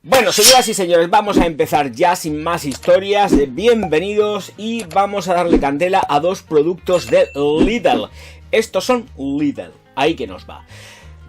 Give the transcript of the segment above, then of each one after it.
Bueno, señoras y señores, vamos a empezar ya sin más historias. Bienvenidos y vamos a darle candela a dos productos de Lidl. Estos son Lidl, ahí que nos va.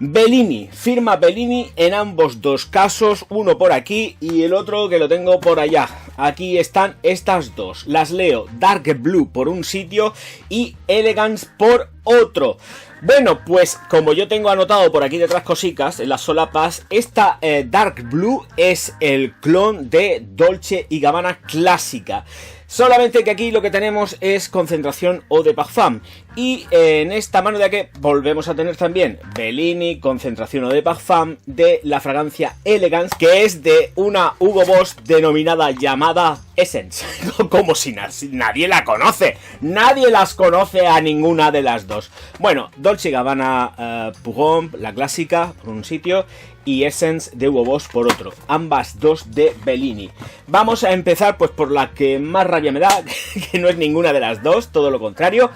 Bellini, firma Bellini en ambos dos casos, uno por aquí y el otro que lo tengo por allá. Aquí están estas dos, las leo: Dark Blue por un sitio y Elegance por otro. Bueno, pues como yo tengo anotado por aquí detrás cositas en las solapas, esta Dark Blue es el clon de Dolce & Gabbana clásica. Solamente que aquí lo que tenemos es concentración eau de parfum. Y en esta mano de aquí volvemos a tener también Bellini, concentración eau de parfum de la fragancia Elegance, que es de una Hugo Boss denominada llamada Essence. Como si nadie la conoce. Nadie las conoce a ninguna de las dos. Bueno, Dolce & Gabbana Pour Homme, la clásica, por un sitio, y Essence de Hugo Boss por otro, ambas dos de Bellini. Vamos a empezar pues por la que más rabia me da, que no es ninguna de las dos, todo lo contrario.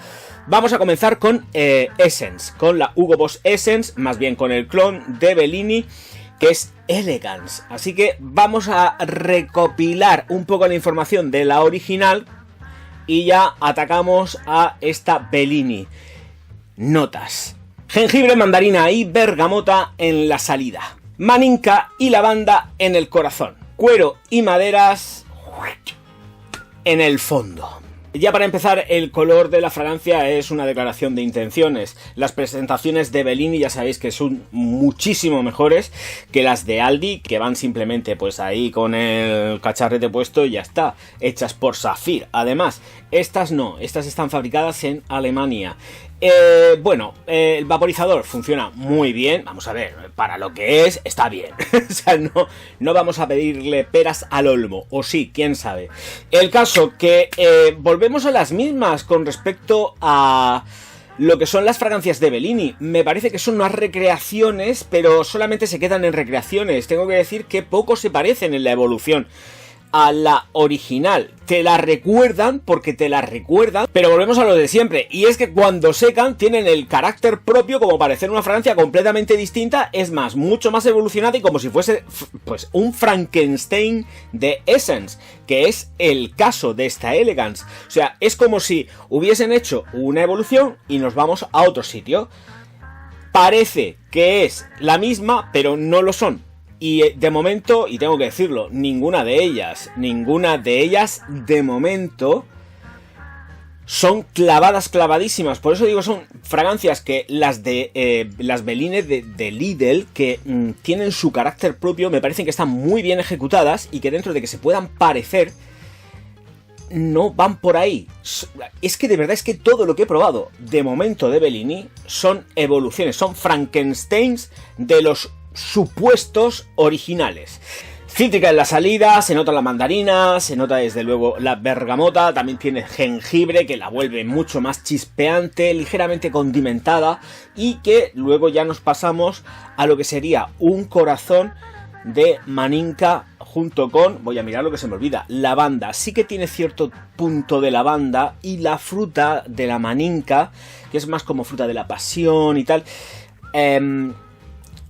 Vamos a comenzar con Essence, con la Hugo Boss Essence, más bien con el clon de Bellini, que es Elegance. Así que vamos a recopilar un poco la información de la original y ya atacamos a esta Bellini. Notas: jengibre, mandarina y bergamota en la salida, maninka y lavanda en el corazón, cuero y maderas en el fondo. Ya para empezar, el color de la fragancia es una declaración de intenciones. Las presentaciones de Bellini ya sabéis que son muchísimo mejores que las de Aldi, que van simplemente pues ahí con el cacharrete puesto y ya está, hechas por Saphir. Además, estas no, estas están fabricadas en Alemania. Bueno, el vaporizador funciona muy bien. Vamos a ver, para lo que es, está bien. O sea, no vamos a pedirle peras al olmo. O sí, quién sabe. El caso que volvemos a las mismas con respecto a lo que son las fragancias de Bellini. Me parece que son unas recreaciones, pero solamente se quedan en recreaciones. Tengo que decir que poco se parecen en la evolución a la original. Te la recuerdan porque te la recuerdan, pero volvemos a lo de siempre, y es que cuando secan tienen el carácter propio como para hacer una fragancia completamente distinta, es más, mucho más evolucionada y como si fuese pues un Frankenstein de Essence, que es el caso de esta Elegance. O sea, es como si hubiesen hecho una evolución y nos vamos a otro sitio. Parece que es la misma, pero no lo son. Y de momento, y tengo que decirlo, ninguna de ellas de momento son clavadísimas. Por eso digo, son fragancias que las de las Bellini de Lidl, que tienen su carácter propio, me parecen que están muy bien ejecutadas y que dentro de que se puedan parecer, no van por ahí. Es que de verdad es que todo lo que he probado de momento de Bellini son evoluciones, son Frankensteins de los supuestos originales. Cítrica en la salida, se nota la mandarina, se nota desde luego la bergamota, también tiene jengibre que la vuelve mucho más chispeante, ligeramente condimentada, y que luego ya nos pasamos a lo que sería un corazón de maninka junto con, voy a mirar lo que se me olvida, lavanda. Sí que tiene cierto punto de lavanda, y la fruta de la maninka, que es más como fruta de la pasión y tal,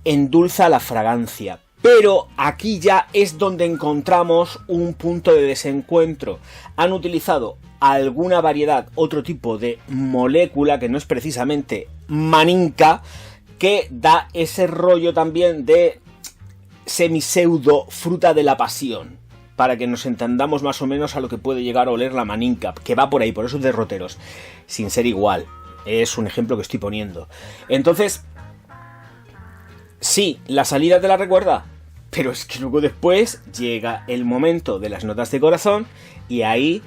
endulza la fragancia. Pero aquí ya es donde encontramos un punto de desencuentro. Han utilizado alguna variedad, otro tipo de molécula que no es precisamente maninka, que da ese rollo también de semiseudo fruta de la pasión, para que nos entendamos más o menos a lo que puede llegar a oler la maninka, que va por ahí, por esos derroteros, sin ser igual. Es un ejemplo que estoy poniendo. Entonces, sí, la salida te la recuerda, pero es que luego después llega el momento de las notas de corazón y ahí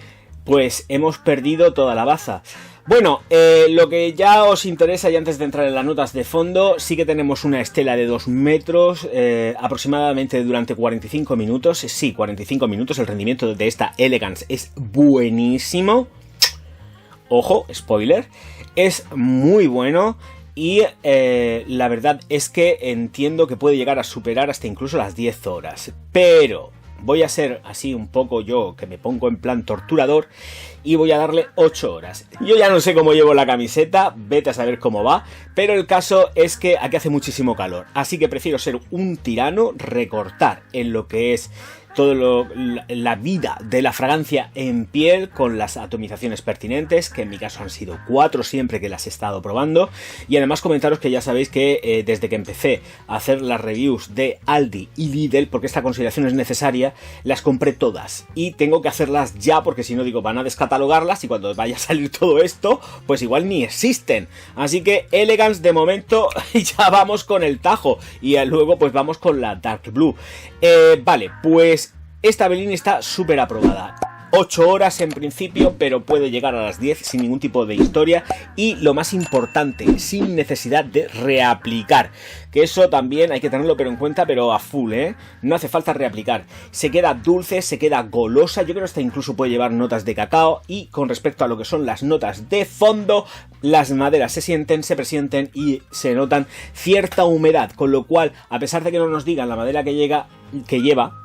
pues hemos perdido toda la baza. Bueno, lo que ya os interesa, y antes de entrar en las notas de fondo, sí que tenemos una estela de 2 metros, aproximadamente durante 45 minutos. Sí, 45 minutos, el rendimiento de esta Elegance es buenísimo. Ojo, spoiler, es muy bueno. Y la verdad es que entiendo que puede llegar a superar hasta incluso las 10 horas. Pero voy a ser así un poco yo, que me pongo en plan torturador, y voy a darle 8 horas. Yo ya no sé cómo llevo la camiseta, vete a saber cómo va, pero el caso es que aquí hace muchísimo calor, así que prefiero ser un tirano, recortar en lo que es la vida de la fragancia en piel con las atomizaciones pertinentes, que en mi caso han sido 4 siempre que las he estado probando, y además comentaros que ya sabéis que desde que empecé a hacer las reviews de Aldi y Lidl, porque esta consideración es necesaria, las compré todas y tengo que hacerlas ya, porque si no digo van a descatalogarlas y cuando vaya a salir todo esto pues igual ni existen. Así que Elegance de momento ya vamos con el tajo y luego pues vamos con la Dark Blue. Vale, pues esta Bellini está súper aprobada. 8 horas en principio, pero puede llegar a las 10 sin ningún tipo de historia. Y lo más importante, sin necesidad de reaplicar. Que eso también hay que tenerlo pero en cuenta, pero a full, ¿eh? No hace falta reaplicar. Se queda dulce, se queda golosa. Yo creo que esta incluso puede llevar notas de cacao. Y con respecto a lo que son las notas de fondo, las maderas se sienten, se presienten y se notan cierta humedad. Con lo cual, a pesar de que no nos digan la madera que lleva,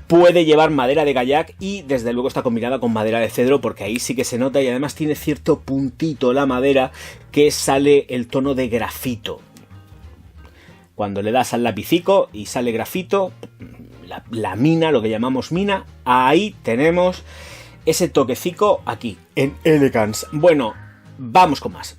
puede llevar madera de kayak y desde luego está combinada con madera de cedro, porque ahí sí que se nota, y además tiene cierto puntito la madera que sale el tono de grafito. Cuando le das al lapicico y sale grafito, la mina, lo que llamamos mina, ahí tenemos ese toquecico aquí, en Elegance. Bueno, vamos con más.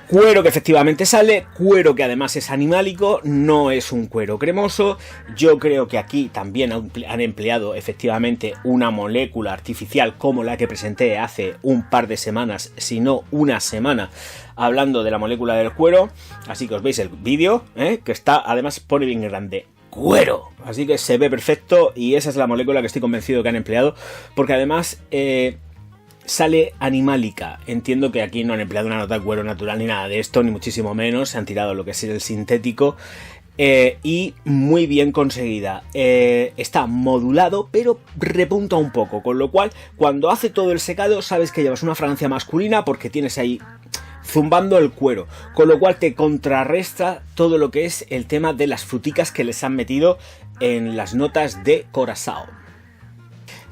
Cuero que efectivamente sale, cuero que además es animálico, no es un cuero cremoso. Yo creo que aquí también han empleado efectivamente una molécula artificial como la que presenté hace un par de semanas, si no una semana, hablando de la molécula del cuero. Así que os veis el vídeo, que está, además pone bien grande, cuero. Así que se ve perfecto y esa es la molécula que estoy convencido que han empleado, porque además sale animálica. Entiendo que aquí no han empleado una nota de cuero natural ni nada de esto, ni muchísimo menos. Se han tirado lo que es el sintético y muy bien conseguida. Está modulado, pero repunta un poco, con lo cual cuando hace todo el secado sabes que llevas una fragancia masculina porque tienes ahí zumbando el cuero, con lo cual te contrarresta todo lo que es el tema de las fruticas que les han metido en las notas de Curaçao.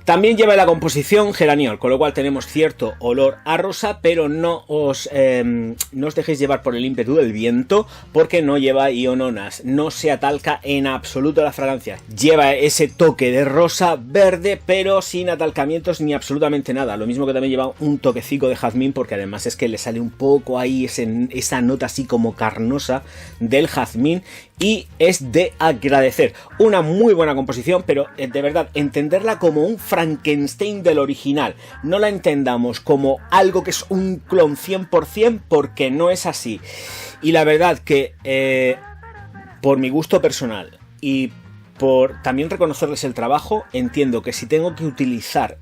También lleva la composición geraniol, con lo cual tenemos cierto olor a rosa, pero no os dejéis llevar por el ímpetu del viento, porque no lleva iononas, no se atalca en absoluto la fragancia. Lleva ese toque de rosa verde, pero sin atalcamientos ni absolutamente nada. Lo mismo que también lleva un toquecito de jazmín, porque además es que le sale un poco ahí esa nota así como carnosa del jazmín. Y es de agradecer. Una muy buena composición, pero de verdad, entenderla como un Frankenstein del original. No la entendamos como algo que es un clon 100%, porque no es así. Y la verdad que, por mi gusto personal y por también reconocerles el trabajo, entiendo que si tengo que utilizar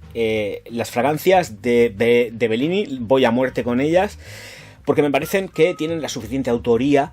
las fragancias de Bellini, voy a muerte con ellas, porque me parecen que tienen la suficiente autoría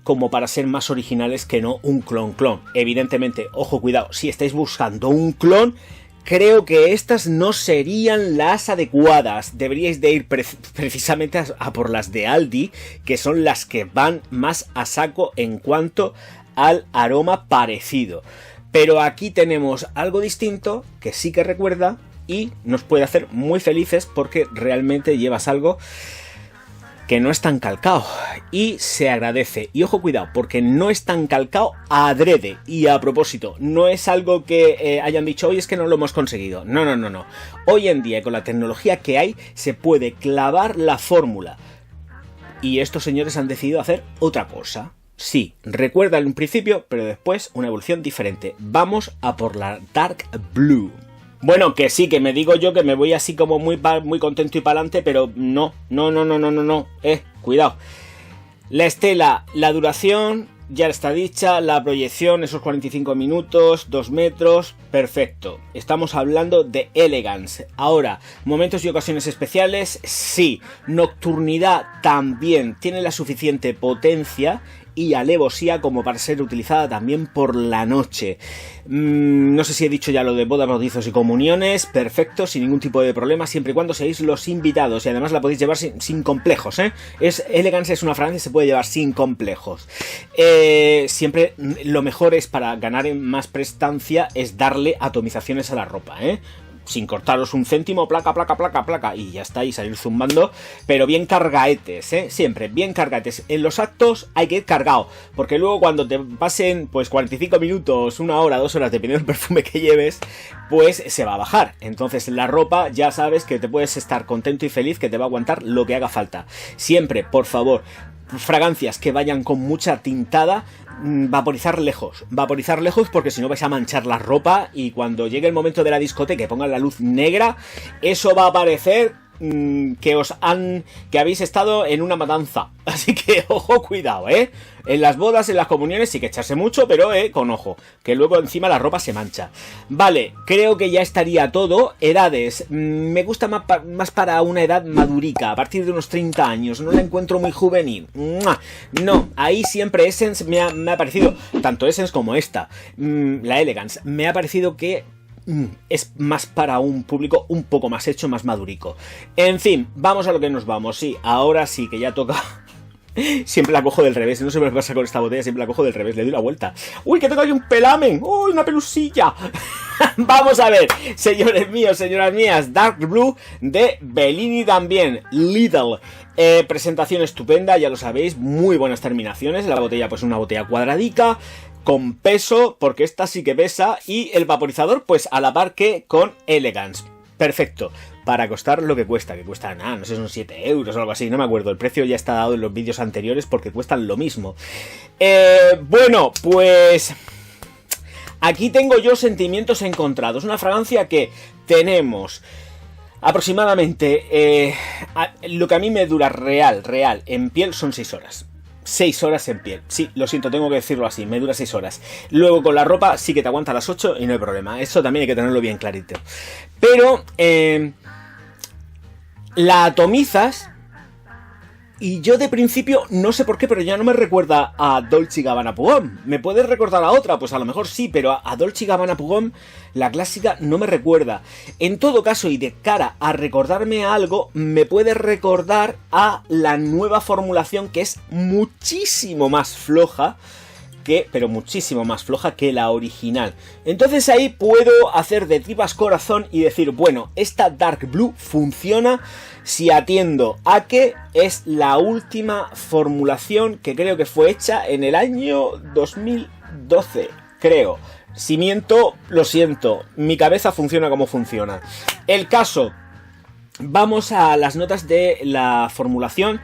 como para ser más originales que no un clon. Evidentemente, ojo, cuidado, si estáis buscando un clon, creo que estas no serían las adecuadas. Deberíais de ir precisamente a por las de Aldi, que son las que van más a saco en cuanto al aroma parecido. Pero aquí tenemos algo distinto que sí que recuerda y nos puede hacer muy felices, porque realmente llevas algo que no es tan calcao y se agradece. Y ojo, cuidado, porque no es tan calcao adrede y a propósito. No es algo que hayan dicho, hoy es que no lo hemos conseguido. No. Hoy en día, con la tecnología que hay, se puede clavar la fórmula. Y estos señores han decidido hacer otra cosa. Sí, recuerda un principio, pero después una evolución diferente. Vamos a por la Dark Blue. Bueno, que sí, que me digo yo que me voy así como muy contento y para adelante, pero no, cuidado. La estela, la duración, ya está dicha, la proyección, esos 45 minutos, 2 metros, perfecto. Estamos hablando de Elegance. Ahora, momentos y ocasiones especiales, sí. Nocturnidad también, tiene la suficiente potencia y alevosía como para ser utilizada también por la noche. No sé si he dicho ya lo de bodas, bautizos y comuniones. Perfecto, sin ningún tipo de problema, siempre y cuando seáis los invitados. Y además la podéis llevar sin complejos, ¿eh? Elegance es una fragancia que se puede llevar sin complejos. Siempre lo mejor es, para ganar en más prestancia, es darle atomizaciones a la ropa, ¿eh? Sin cortaros un céntimo, placa, placa, placa, placa, y ya está, y salir zumbando, pero bien cargaetes, siempre, bien cargaetes. En los actos hay que ir cargado, porque luego cuando te pasen, pues 45 minutos, 1 hora, 2 horas, dependiendo del perfume que lleves, pues se va a bajar. Entonces la ropa, ya sabes que te puedes estar contento y feliz, que te va a aguantar lo que haga falta. Siempre, por favor, fragancias que vayan con mucha tintada, vaporizar lejos, porque si no vais a manchar la ropa, y cuando llegue el momento de la discoteca y pongan la luz negra, eso va a parecer que habéis estado en una matanza. Así que ojo, cuidado, en las bodas, en las comuniones sí que echarse mucho, pero con ojo, que luego encima la ropa se mancha. Vale, creo que ya estaría todo. Edades, me gusta más para una edad madurica, a partir de unos 30 años, no la encuentro muy juvenil. No, ahí siempre Essence me ha parecido, tanto Essence como esta, la Elegance, me ha parecido que es más para un público un poco más hecho, más madurico. En fin, vamos a lo que nos vamos. Sí, ahora sí que ya toca. Siempre la cojo del revés, no sé qué pasa con esta botella, siempre la cojo del revés, le doy la vuelta. ¡Uy, que tengo ahí un pelamen! ¡Uy, una pelusilla! Vamos a ver, señores míos, señoras mías, Dark Blue de Bellini también, Lidl. Presentación estupenda, ya lo sabéis, muy buenas terminaciones. La botella, pues una botella cuadradica, con peso, porque esta sí que pesa, y el vaporizador, pues a la par que con Elegance. Perfecto, para costar lo que cuesta nada, no sé, son 7 euros o algo así, no me acuerdo, el precio ya está dado en los vídeos anteriores porque cuestan lo mismo. Bueno, pues aquí tengo yo sentimientos encontrados. Una fragancia que tenemos aproximadamente, lo que a mí me dura real, en piel son 6 horas. 6 horas en piel. Sí, lo siento, tengo que decirlo así, me dura 6 horas. Luego con la ropa sí que te aguanta las 8 y no hay problema. Eso también hay que tenerlo bien clarito. Pero la atomizas y yo de principio, no sé por qué, pero ya no me recuerda a Dolce & Gabbana Pour Homme. ¿Me puedes recordar a otra? Pues a lo mejor sí, pero a Dolce & Gabbana Pour Homme, la clásica, no me recuerda. En todo caso, y de cara a recordarme a algo, me puede recordar a la nueva formulación, que es muchísimo más floja, pero muchísimo más floja que la original. Entonces ahí puedo hacer de tripas corazón y decir, bueno, esta Dark Blue funciona si atiendo a que es la última formulación que creo que fue hecha en el año 2012, creo. Si miento, lo siento, mi cabeza funciona como funciona. El caso, vamos a las notas de la formulación.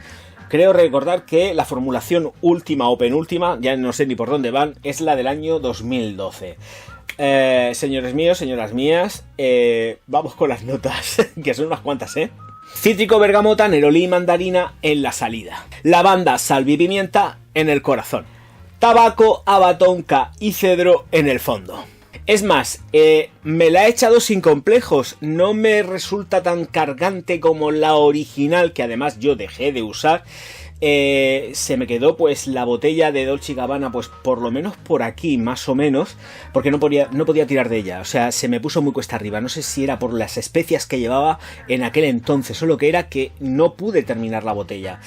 Creo recordar que la formulación última o penúltima, ya no sé ni por dónde van, es la del año 2012. Señores míos, señoras mías, vamos con las notas, que son unas cuantas, Cítrico, bergamota, nerolí y mandarina en la salida. Lavanda, sal y pimienta en el corazón. Tabaco, abatonca y cedro en el fondo. Es más, me la he echado sin complejos, no me resulta tan cargante como la original, que además yo dejé de usar. Se me quedó pues la botella de Dolce & Gabbana, pues por lo menos por aquí, más o menos, porque no podía tirar de ella, o sea, se me puso muy cuesta arriba. No sé si era por las especias que llevaba en aquel entonces, solo que era que no pude terminar la botella,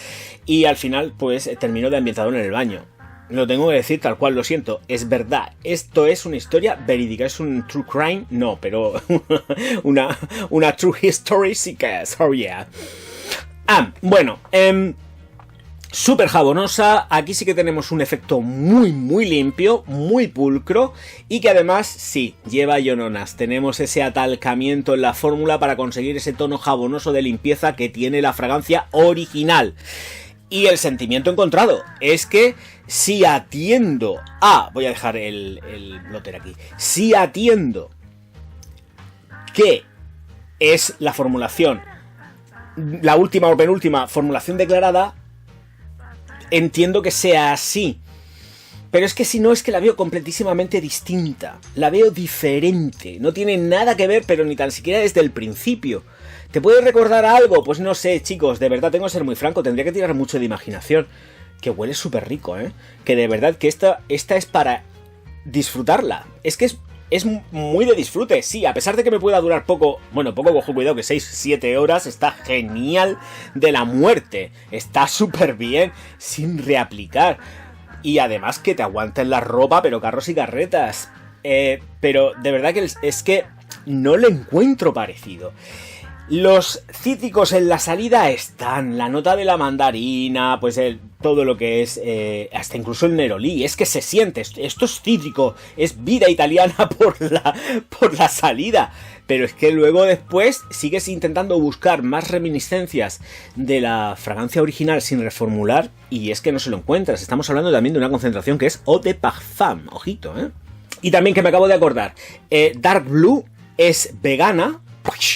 y al final pues terminó de ambientador en el baño. Lo tengo que decir tal cual, lo siento, es verdad, esto es una historia verídica, es un true crime, no, pero una true history sí que es, oh yeah. Bueno, súper jabonosa, aquí sí que tenemos un efecto muy limpio, muy pulcro, y que además sí, lleva iononas, tenemos ese atalcamiento en la fórmula para conseguir ese tono jabonoso de limpieza que tiene la fragancia original. Y el sentimiento encontrado es que si atiendo a... Voy a dejar el blotter aquí. Si atiendo que es la formulación, la última o penúltima formulación declarada, entiendo que sea así. Pero es que si no, es que la veo completísimamente distinta. La veo diferente. No tiene nada que ver, pero ni tan siquiera desde el principio. ¿Te puede recordar algo? Pues no sé, chicos, de verdad tengo que ser muy franco, tendría que tirar mucho de imaginación. que huele súper rico, que de verdad que esta es para disfrutarla. Es que es muy de disfrute, sí, a pesar de que me pueda durar poco, bueno, poco cojo cuidado, que 6-7 horas, está genial de la muerte, está súper bien, sin reaplicar, y además que te aguanten la ropa, pero carros y carretas, pero de verdad que es que no le encuentro parecido. Los cítricos en la salida están, la nota de la mandarina, pues todo lo que es, hasta incluso el nerolí, es que se siente, esto es cítrico, es vida italiana por la salida, pero es que luego después sigues intentando buscar más reminiscencias de la fragancia original sin reformular, y es que no se lo encuentras. Estamos hablando también de una concentración que es Eau de Parfum, ojito, Y también que me acabo de acordar, Dark Blue es vegana,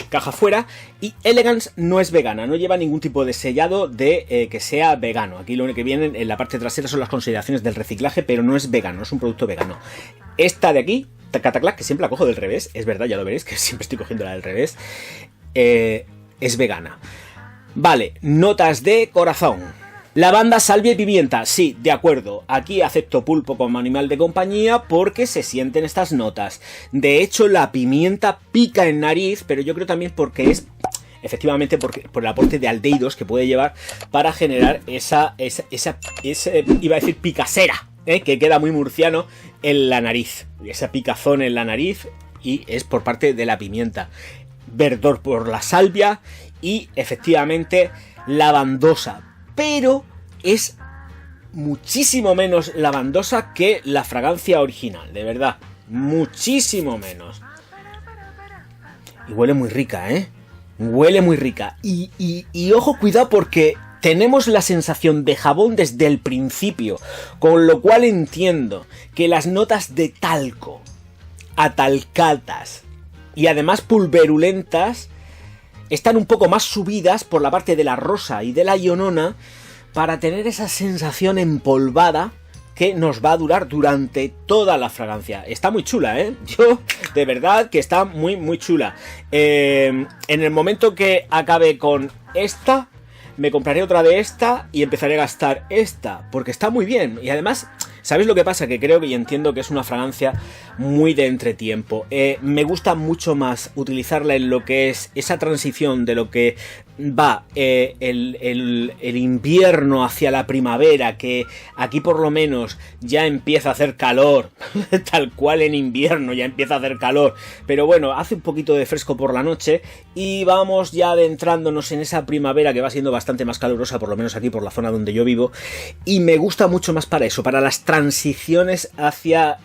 caja fuera, y Elegance no es vegana, no lleva ningún tipo de sellado de que sea vegano. Aquí lo único que viene en la parte trasera son las consideraciones del reciclaje, pero no es vegano, no es un producto vegano. Esta de aquí, Cataclac, que siempre la cojo del revés, es verdad, ya lo veréis, que siempre estoy cogiendo la del revés, es vegana. Vale, notas de corazón. Lavanda, salvia y pimienta, sí, de acuerdo, aquí acepto pulpo como animal de compañía porque se sienten estas notas. De hecho, la pimienta pica en nariz, pero yo creo también porque es, efectivamente, por el aporte de aldehídos que puede llevar para generar esa iba a decir picasera, que queda muy murciano en la nariz, esa picazón en la nariz, y es por parte de la pimienta. Verdor por la salvia y, efectivamente, lavandosa. Pero es muchísimo menos lavandosa que la fragancia original, de verdad, muchísimo menos. Y huele muy rica, huele muy rica. Y ojo, cuidado, porque tenemos la sensación de jabón desde el principio, con lo cual entiendo que las notas de talco, atalcatas y además pulverulentas están un poco más subidas por la parte de la rosa y de la ionona para tener esa sensación empolvada que nos va a durar durante toda la fragancia. Está muy chula, yo de verdad que está muy muy chula. En el momento que acabe con esta, me compraré otra de esta y empezaré a gastar esta, porque está muy bien. Y además, ¿sabéis lo que pasa? Que creo y entiendo que es una fragancia muy de entretiempo. Me gusta mucho más utilizarla en lo que es esa transición de lo que va el invierno hacia la primavera, que aquí por lo menos ya empieza a hacer calor, tal cual en invierno ya empieza a hacer calor, pero bueno, hace un poquito de fresco por la noche y vamos ya adentrándonos en esa primavera que va siendo bastante más calurosa, por lo menos aquí por la zona donde yo vivo, y me gusta mucho más para eso, para las transiciones hacia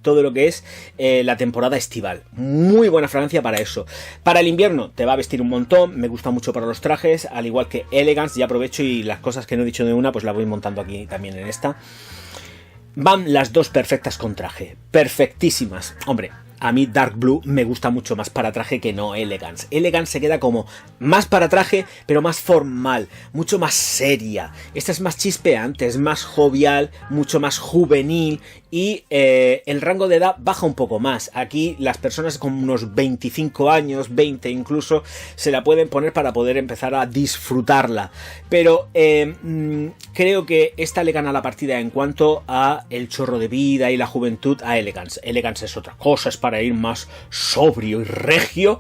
todo lo que es la temporada estival. Muy buena fragancia para eso. Para el invierno te va a vestir un montón, me gusta mucho para los trajes, al igual que Elegance, ya aprovecho y las cosas que no he dicho de una pues las voy montando aquí también en esta. Van las dos perfectas con traje, perfectísimas. Hombre, a mí Dark Blue me gusta mucho más para traje que no Elegance. Elegance se queda como más para traje, pero más formal, mucho más seria. Esta es más chispeante, es más jovial, mucho más juvenil y el rango de edad baja un poco más. Aquí las personas con unos 25 años, 20 incluso, se la pueden poner para poder empezar a disfrutarla. Pero creo que esta le gana la partida en cuanto a el chorro de vida y la juventud a Elegance. Elegance es otra cosa, es para ir más sobrio y regio,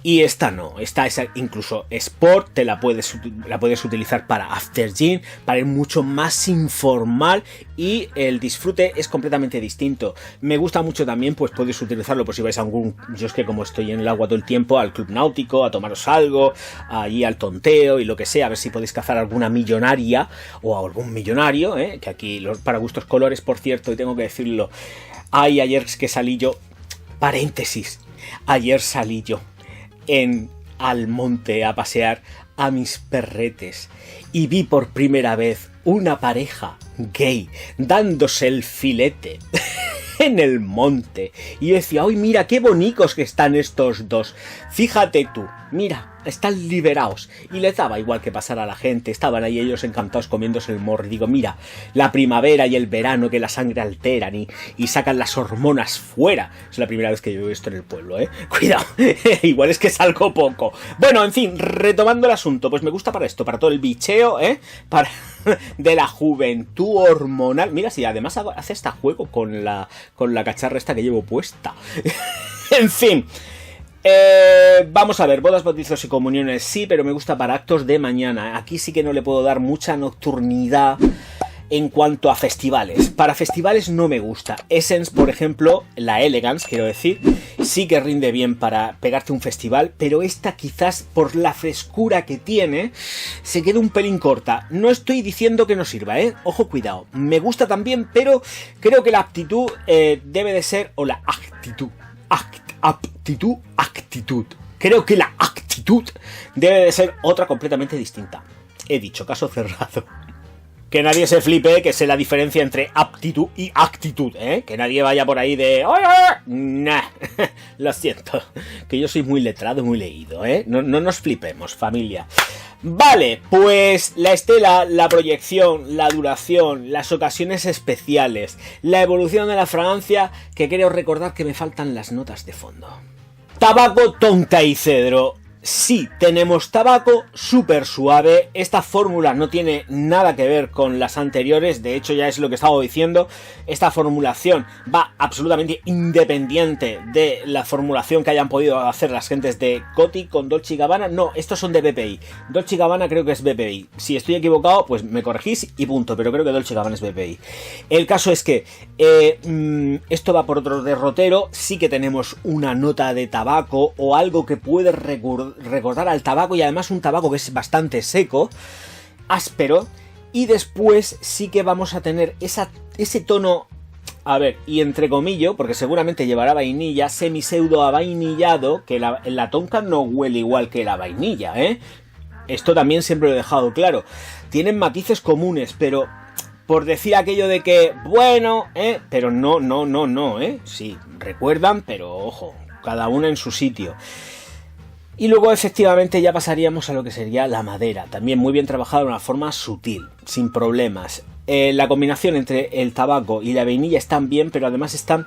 y esta no, esta es incluso sport, la puedes utilizar para after gym, para ir mucho más informal, y el disfrute es completamente distinto. Me gusta mucho también, pues puedes utilizarlo pues si vais a algún, yo es que como estoy en el agua todo el tiempo, al club náutico, a tomaros algo, allí al tonteo y lo que sea, a ver si podéis cazar alguna millonaria o a algún millonario, que aquí para gustos colores, por cierto, y tengo que decirlo, ayer que salí yo, paréntesis, ayer salí yo al monte a pasear a mis perretes y vi por primera vez una pareja gay dándose el filete en el monte, y yo decía, ¡ay, mira qué bonitos que están estos dos! Fíjate tú, mira, están liberados. Y les daba igual que pasara a la gente, estaban ahí ellos encantados comiéndose el morro. Y digo, mira, la primavera y el verano que la sangre alteran y sacan las hormonas fuera. Es la primera vez que yo veo esto en el pueblo, cuidado, igual es que salgo poco. Bueno, en fin, retomando el asunto, pues me gusta para esto, para todo el bicheo, para de la juventud hormonal. Mira, si además hace hasta juego con la cacharra esta que llevo puesta. En fin, vamos a ver, bodas, bautizos y comuniones sí, pero me gusta para actos de mañana. Aquí sí que no le puedo dar mucha nocturnidad en cuanto a festivales. Para festivales no me gusta. Essence, por ejemplo, la Elegance, quiero decir, sí que rinde bien para pegarte un festival, pero esta quizás por la frescura que tiene se queda un pelín corta. No estoy diciendo que no sirva, ojo, cuidado. Me gusta también, pero creo que la aptitud debe de ser, o la actitud. Actitud. Creo que la actitud debe de ser otra completamente distinta. He dicho, caso cerrado. Que nadie se flipe, que sé la diferencia entre aptitud y actitud, que nadie vaya por ahí de... ¡Oye! Nah, lo siento, que yo soy muy letrado, muy leído, no nos flipemos, familia. Vale, pues la estela, la proyección, la duración, las ocasiones especiales, la evolución de la fragancia, que creo recordar que me faltan las notas de fondo. Tabaco, tonka y cedro. Sí, tenemos tabaco súper suave. Esta fórmula no tiene nada que ver con las anteriores. De hecho, ya es lo que estaba diciendo. Esta formulación va absolutamente independiente de la formulación que hayan podido hacer las gentes de Coty con Dolce & Gabbana. No, estos son de BPI. Dolce & Gabbana creo que es BPI. Si estoy equivocado, pues me corregís y punto. Pero creo que Dolce & Gabbana es BPI. El caso es que esto va por otro derrotero. Sí que tenemos una nota de tabaco o algo que puede recordar al tabaco, y además un tabaco que es bastante seco, áspero, y después sí que vamos a tener ese tono, a ver, y entre comillas, porque seguramente llevará vainilla, semi-pseudo avainillado, que la tonka no huele igual que la vainilla, Esto también siempre lo he dejado claro. Tienen matices comunes, pero por decir aquello de que, bueno, pero no, sí, recuerdan, pero ojo, cada una en su sitio. Y luego efectivamente ya pasaríamos a lo que sería la madera, también muy bien trabajada de una forma sutil, sin problemas. La combinación entre el tabaco y la vainilla están bien, pero además están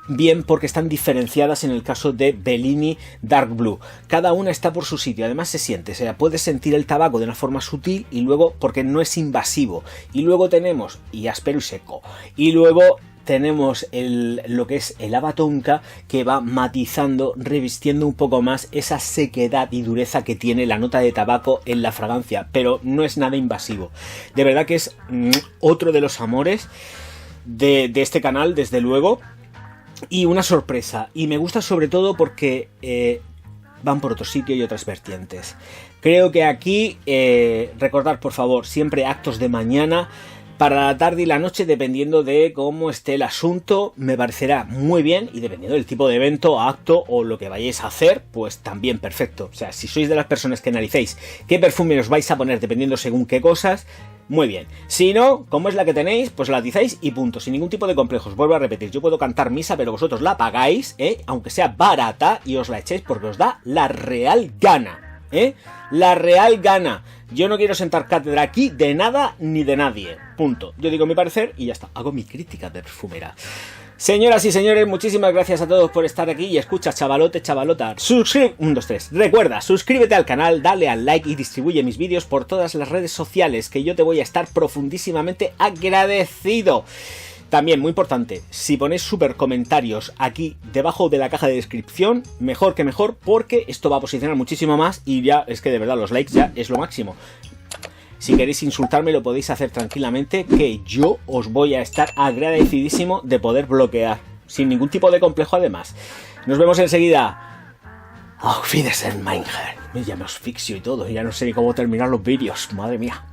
bien porque están diferenciadas en el caso de Bellini Dark Blue. Cada una está por su sitio, además se siente, o sea, puedes sentir el tabaco de una forma sutil y luego porque no es invasivo. Y luego tenemos, y áspero y seco, y luego tenemos lo que es el haba tonka, que va matizando, revistiendo un poco más esa sequedad y dureza que tiene la nota de tabaco en la fragancia, pero no es nada invasivo. De verdad que es otro de los amores de este canal, desde luego, y una sorpresa. Y me gusta sobre todo porque van por otro sitio y otras vertientes. Creo que aquí, recordar por favor, siempre actos de mañana, para la tarde y la noche, dependiendo de cómo esté el asunto, me parecerá muy bien, y dependiendo del tipo de evento, acto o lo que vayáis a hacer, pues también perfecto. O sea, si sois de las personas que analicéis qué perfume os vais a poner dependiendo según qué cosas, muy bien. Si no, como es la que tenéis, pues la atizáis y punto, sin ningún tipo de complejos. Vuelvo a repetir, yo puedo cantar misa, pero vosotros la pagáis, aunque sea barata, y os la echéis porque os da la real gana, la real gana. Yo no quiero sentar cátedra aquí de nada ni de nadie. Punto. Yo digo mi parecer y ya está. Hago mi crítica de perfumera. Señoras y señores, muchísimas gracias a todos por estar aquí. Y escucha, chavalote, chavalota. 1, 2, 3. Recuerda, suscríbete al canal, dale al like y distribuye mis vídeos por todas las redes sociales, que yo te voy a estar profundísimamente agradecido. También, muy importante, si ponéis súper comentarios aquí debajo de la caja de descripción, mejor que mejor, porque esto va a posicionar muchísimo más y ya es que de verdad los likes ya es lo máximo. Si queréis insultarme lo podéis hacer tranquilamente, que yo os voy a estar agradecidísimo de poder bloquear, sin ningún tipo de complejo además. Nos vemos enseguida. Auf Wiedersehen, mein Herr. Ya me asfixio y todo, ya no sé ni cómo terminar los vídeos, madre mía.